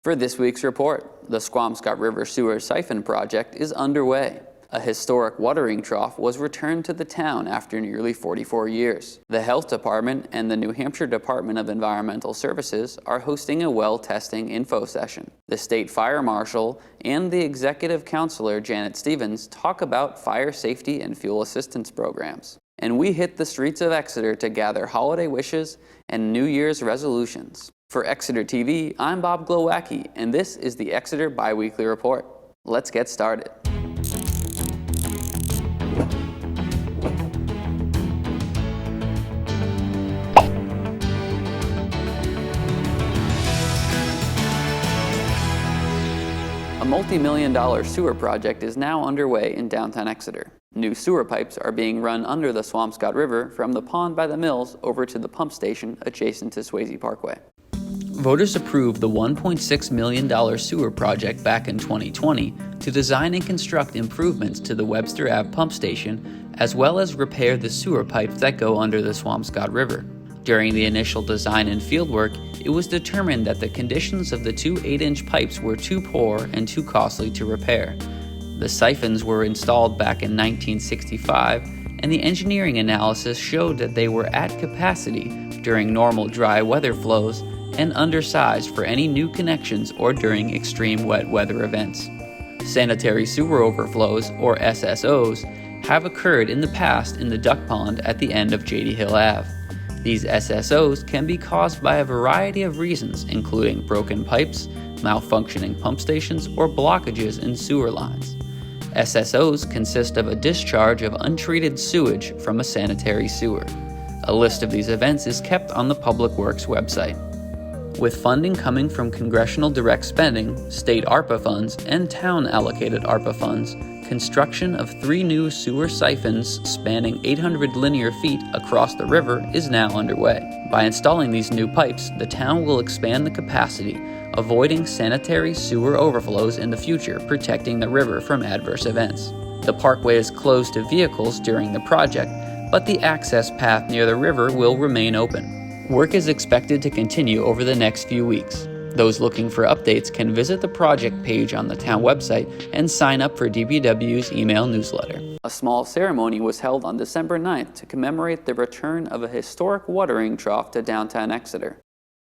For this week's report, the Squamscott River Sewer Siphon Project is underway. A historic watering trough was returned to the town after nearly 44 years. The Health Department and the New Hampshire Department of Environmental Services are hosting a well testing info session. The State Fire Marshal and the Executive Councilor Janet Stevens talk about fire safety and fuel assistance programs. And we hit the streets of Exeter to gather holiday wishes and New Year's resolutions. For Exeter TV, I'm Bob Glowacki, and this is the Exeter Biweekly Report. Let's get started. A multi-million-dollar sewer project is now underway in downtown Exeter. New sewer pipes are being run under the Squamscott River from the pond by the mills over to the pump station adjacent to Swayze Parkway. Voters approved the $1.6 million sewer project back in 2020 to design and construct improvements to the Webster Ave pump station, as well as repair the sewer pipes that go under the Squamscott River. During the initial design and fieldwork, it was determined that the conditions of the two 8-inch pipes were too poor and too costly to repair. The siphons were installed back in 1965, and the engineering analysis showed that they were at capacity during normal dry weather flows and undersized for any new connections or during extreme wet weather events. Sanitary sewer overflows, or SSOs, have occurred in the past in the duck pond at the end of J.D. Hill Ave. These SSOs can be caused by a variety of reasons, including broken pipes, malfunctioning pump stations, or blockages in sewer lines. SSOs consist of a discharge of untreated sewage from a sanitary sewer. A list of these events is kept on the Public Works website. With funding coming from congressional direct spending, state ARPA funds, and town-allocated ARPA funds, construction of 3 new sewer siphons spanning 800 linear feet across the river is now underway. By installing these new pipes, the town will expand the capacity, avoiding sanitary sewer overflows in the future, protecting the river from adverse events. The parkway is closed to vehicles during the project, but the access path near the river will remain open. Work is expected to continue over the next few weeks. Those looking for updates can visit the project page on the town website and sign up for DPW's email newsletter. A small ceremony was held on December 9th to commemorate the return of a historic watering trough to downtown Exeter.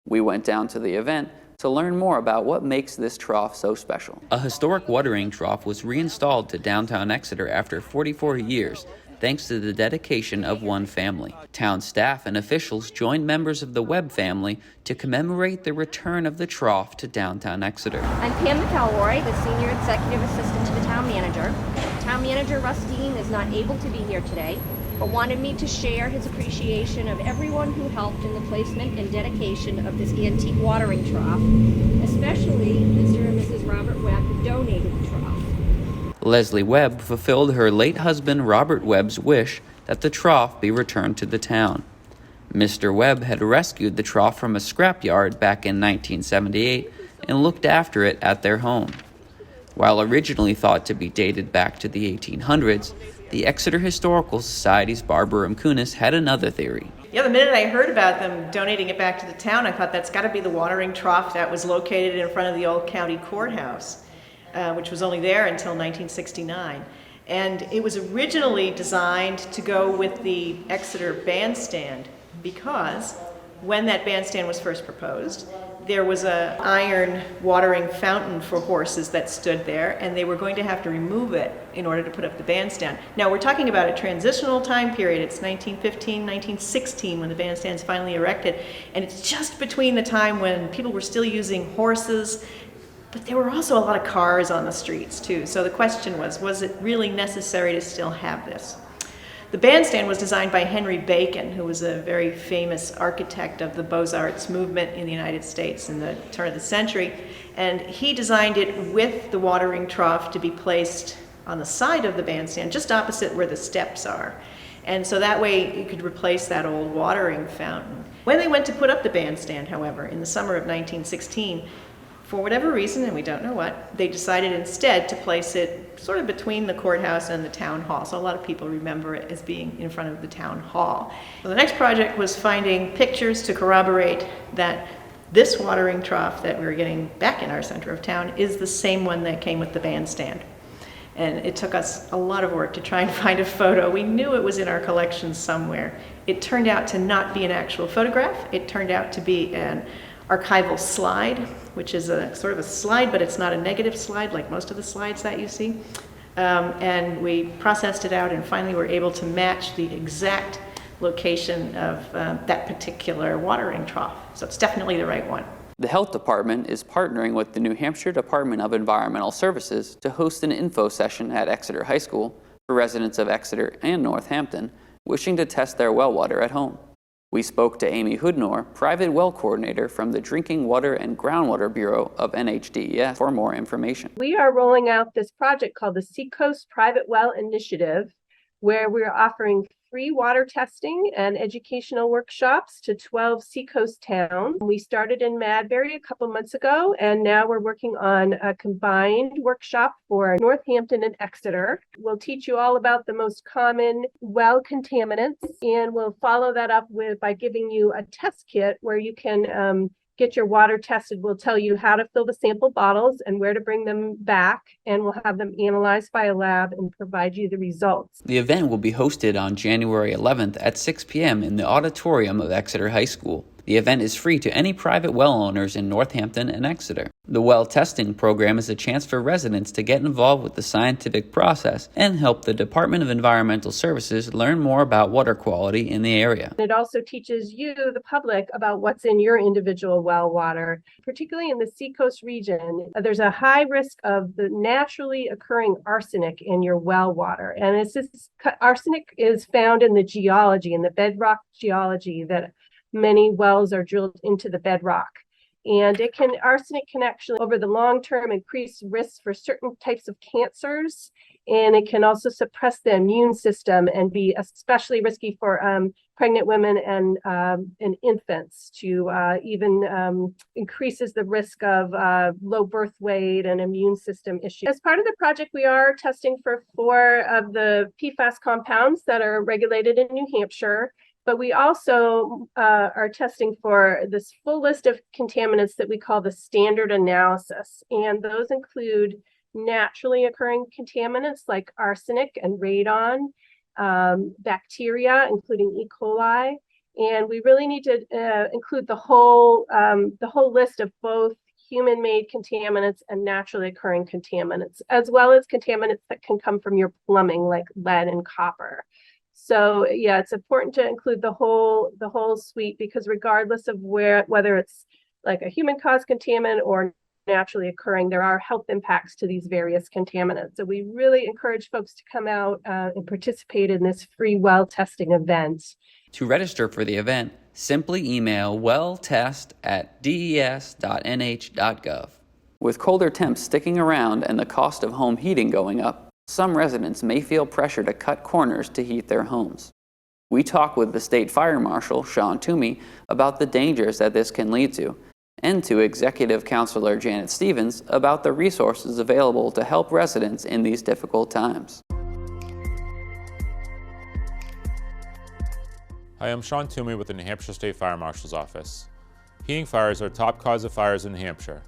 We went down to the event to learn more about what makes this trough so special. A historic watering trough was reinstalled to downtown Exeter after 44 years, thanks to the dedication of one family. Town staff and officials joined members of the Webb family to commemorate the return of the trough to downtown Exeter. I'm Pam McElroy, the Senior Executive Assistant to the Town Manager. Town Manager Russ Dean is not able to be here today, but wanted me to share his appreciation of everyone who helped in the placement and dedication of this antique watering trough, especially Mr. and Mrs. Robert Webb, who donated the trough. Leslie Webb fulfilled her late husband Robert Webb's wish that the trough be returned to the town. Mr. Webb had rescued the trough from a scrapyard back in 1978 and looked after it at their home. While originally thought to be dated back to the 1800s, the Exeter Historical Society's Barbara Kunis had another theory. Yeah, the minute I heard about them donating it back to the town, I thought that's got to be the watering trough that was located in front of the old county courthouse, which was only there until 1969. And it was originally designed to go with the Exeter bandstand because when that bandstand was first proposed, there was an iron watering fountain for horses that stood there, and they were going to have to remove it in order to put up the bandstand. Now, we're talking about a transitional time period. It's 1915, 1916 when the bandstand's finally erected, and it's just between the time when people were still using horses, but there were also a lot of cars on the streets too. So the question was it really necessary to still have this? The bandstand was designed by Henry Bacon, who was a very famous architect of the Beaux-Arts movement in the United States in the turn of the century. And he designed it with the watering trough to be placed on the side of the bandstand, just opposite where the steps are. And so that way you could replace that old watering fountain. When they went to put up the bandstand, however, in the summer of 1916, for whatever reason, and we don't know what, they decided instead to place it sort of between the courthouse and the town hall. So a lot of people remember it as being in front of the town hall. So the next project was finding pictures to corroborate that This watering trough that we're getting back in our center of town is the same one that came with the bandstand. And it took us a lot of work to try and find a photo. We knew it was in our collection somewhere. It turned out to not be an actual photograph. It turned out to be an archival slide, which is a sort of a slide, but it's not a negative slide like most of the slides that you see. And we processed it out and finally were able to match the exact location of that particular watering trough. So it's definitely the right one. The Health Department is partnering with the New Hampshire Department of Environmental Services to host an info session at Exeter High School for residents of Exeter and Northampton wishing to test their well water at home. We spoke to Amy Hoodnor, private well coordinator from the Drinking Water and Groundwater Bureau of NHDES, for more information. We are rolling out this project called the Seacoast Private Well Initiative, where we're offering free water testing and educational workshops to 12 seacoast towns. We started in Madbury a couple months ago, and now we're working on a combined workshop for Northampton and Exeter. We'll teach you all about the most common well contaminants, and we'll follow that up by giving you a test kit where you can get your water tested. We'll tell you how to fill the sample bottles and where to bring them back, and we'll have them analyzed by a lab and provide you the results. The event will be hosted on January 11th at 6 p.m. in the auditorium of Exeter High School. The event is free to any private well owners in Northampton and Exeter. The well testing program is a chance for residents to get involved with the scientific process and help the Department of Environmental Services learn more about water quality in the area. It also teaches you, the public, about what's in your individual well water. Particularly in the seacoast region, there's a high risk of the naturally occurring arsenic in your well water. And arsenic is found in the geology, in the bedrock geology, that many wells are drilled into the bedrock. And arsenic can actually, over the long term, increase risks for certain types of cancers. And it can also suppress the immune system and be especially risky for pregnant women and infants. Even increases the risk of low birth weight and immune system issues. As part of the project, we are testing for 4 of the PFAS compounds that are regulated in New Hampshire. But we also are testing for this full list of contaminants that we call the standard analysis. And those include naturally occurring contaminants like arsenic and radon, bacteria, including E. coli. And we really need to include the whole list of both human-made contaminants and naturally occurring contaminants, as well as contaminants that can come from your plumbing, like lead and copper. So yeah, it's important to include the whole suite, because regardless of whether it's like a human caused contaminant or naturally occurring, there are health impacts to these various contaminants. So we really encourage folks to come out and participate in this free well testing event. To register for the event, simply email welltest@des.nh.gov. With colder temps sticking around and the cost of home heating going up, some residents may feel pressure to cut corners to heat their homes. We talk with the State Fire Marshal, Sean Toomey, about the dangers that this can lead to, and to Executive Councilor Janet Stevens about the resources available to help residents in these difficult times. Hi, I'm Sean Toomey with the New Hampshire State Fire Marshal's Office. Heating fires are a top cause of fires in New Hampshire.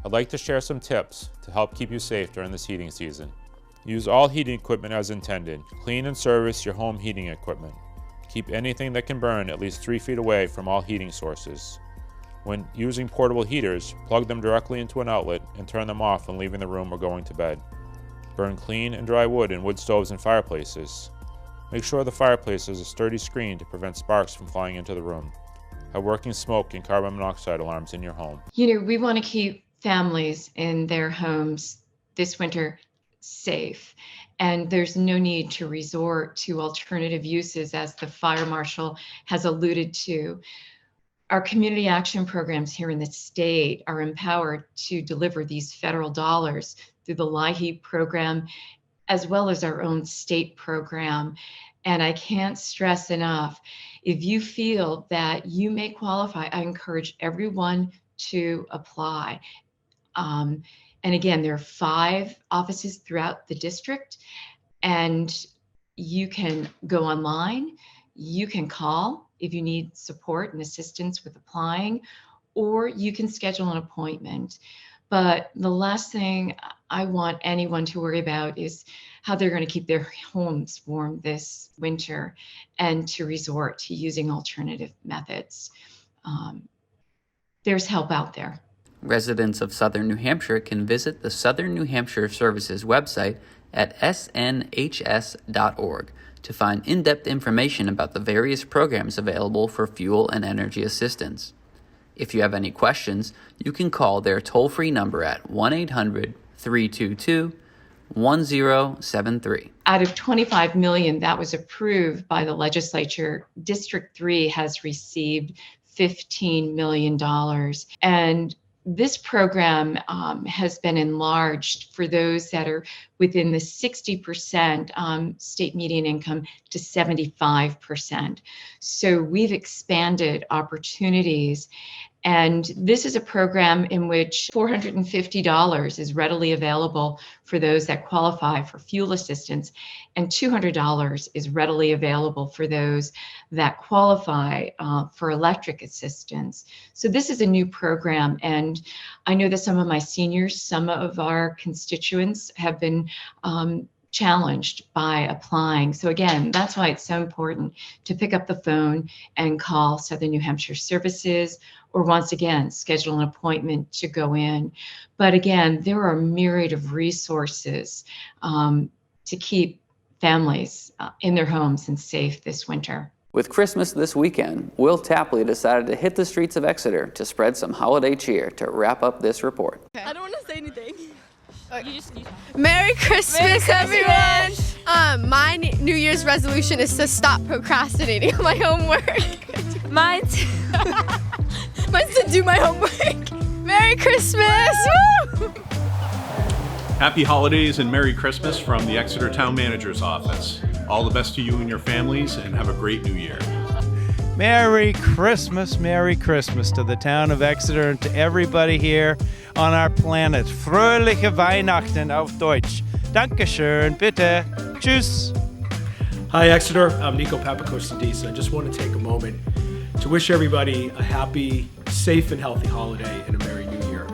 I'd like to share some tips to help keep you safe during this heating season. Use all heating equipment as intended. Clean and service your home heating equipment. Keep anything that can burn at least 3 feet away from all heating sources. When using portable heaters, plug them directly into an outlet and turn them off when leaving the room or going to bed. Burn clean and dry wood in wood stoves and fireplaces. Make sure the fireplace has a sturdy screen to prevent sparks from flying into the room. Have working smoke and carbon monoxide alarms in your home. We want to keep families in their homes this winter safe, and there's no need to resort to alternative uses, as the fire marshal has alluded to. Our community action programs here in the state are empowered to deliver these federal dollars through the LIHEAP program, as well as our own state program. And I can't stress enough, if you feel that you may qualify, I encourage everyone to apply. And again, there are 5 offices throughout the district, and you can go online, you can call if you need support and assistance with applying, or you can schedule an appointment. But the last thing I want anyone to worry about is how they're going to keep their homes warm this winter and to resort to using alternative methods. There's help out there. Residents of Southern New Hampshire can visit the Southern New Hampshire Services website at snhs.org to find in-depth information about the various programs available for fuel and energy assistance. If you have any questions, you can call their toll-free number at 1-800-322-1073. Out of 25 million that was approved by the legislature, District 3 has received $15 million. And this program has been enlarged for those that are within the 60% state median income to 75%. So we've expanded opportunities. And this is a program in which $450 is readily available for those that qualify for fuel assistance, and $200 is readily available for those that qualify for electric assistance. So this is a new program, and I know that some of my seniors, some of our constituents have been challenged by applying. So again, that's why it's so important to pick up the phone and call Southern New Hampshire Services, or once again, schedule an appointment to go in. But again, there are a myriad of resources to keep families in their homes and safe this winter. With Christmas this weekend, Will Tapley decided to hit the streets of Exeter to spread some holiday cheer to wrap up this report. I don't want to say anything. Merry Christmas, everyone! My New Year's resolution is to stop procrastinating on my homework. Mine's to do my homework. Merry Christmas! Woo! Happy holidays and Merry Christmas from the Exeter Town Manager's Office. All the best to you and your families, and have a great new year. Merry Christmas to the town of Exeter and to everybody here on our planet. Fröhliche Weihnachten auf Deutsch. Dankeschön, bitte. Tschüss. Hi Exeter, I'm Nico Papakostadis. I just want to take a moment to wish everybody a happy, safe and healthy holiday and a Merry New Year.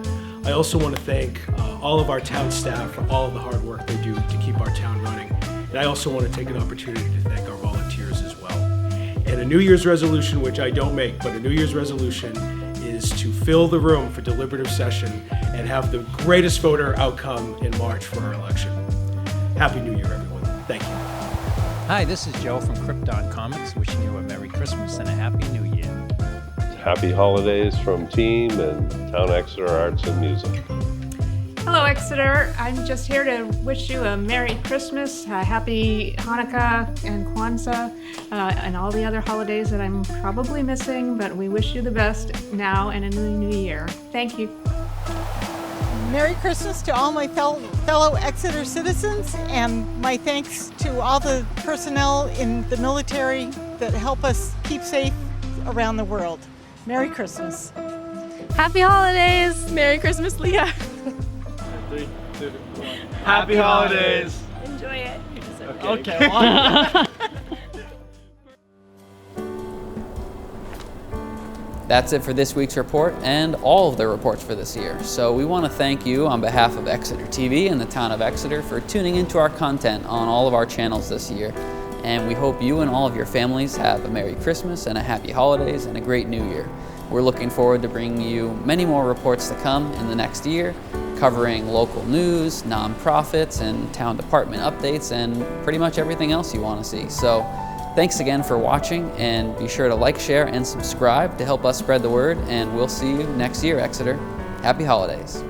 I also want to thank all of our town staff for all of the hard work they do to keep our town running. And I also want to take an opportunity to thank our volunteers as well. And a New Year's resolution, which I don't make, but a New Year's resolution is to fill the room for deliberative session and have the greatest voter outcome in March for our election. Happy New Year, everyone. Thank you. Hi, this is Joe from Krypton Comics, wishing you a Merry Christmas and a Happy New Year. Happy holidays from team and Town Exeter Arts and Music. Hello Exeter, I'm just here to wish you a Merry Christmas, a Happy Hanukkah and Kwanzaa, and all the other holidays that I'm probably missing, but we wish you the best now and in the new year. Thank you. Merry Christmas to all my fellow Exeter citizens, and my thanks to all the personnel in the military that help us keep safe around the world. Merry Christmas. Happy holidays! Merry Christmas, Leah! Happy holidays! Enjoy it. Okay. That's it for this week's report and all of the reports for this year. So we want to thank you on behalf of Exeter TV and the town of Exeter for tuning into our content on all of our channels this year. And we hope you and all of your families have a Merry Christmas and a Happy Holidays and a great New Year. We're looking forward to bringing you many more reports to come in the next year, covering local news, nonprofits, and town department updates, and pretty much everything else you want to see. So thanks again for watching, and be sure to like, share, and subscribe to help us spread the word, and we'll see you next year, Exeter. Happy holidays.